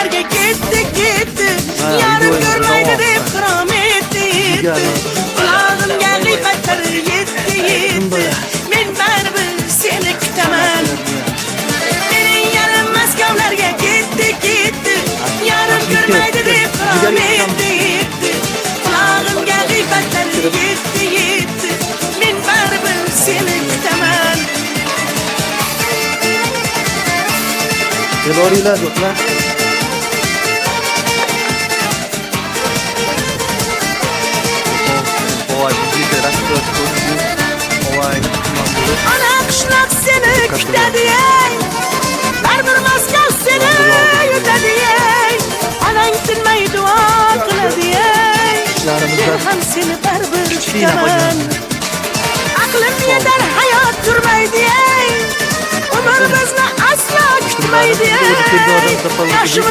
akşamlarga ketdi Yarim görmaydi deb qirom etdi Qulog'imga g'iybatlar yetdi Men baribir seni kutaman Mening yarim Moskvalarga ketdi Yarim görmaydi deb qirom etdi Qulog'imga g'iybatlar yetdi Men baribir seni kutaman Devoringlar yo'qlar. Voy, bizni rasmlar ko'rdi. Voy, Ana qishloq seni kutadi ey Baribir Moskva seni yutadi ey Onang tinmay duo qiladi ey Men ham seni baribir kutaman Aqlim yetar hayot turmaydi ey Umr bizni aslo kutmaydi ey Yoshim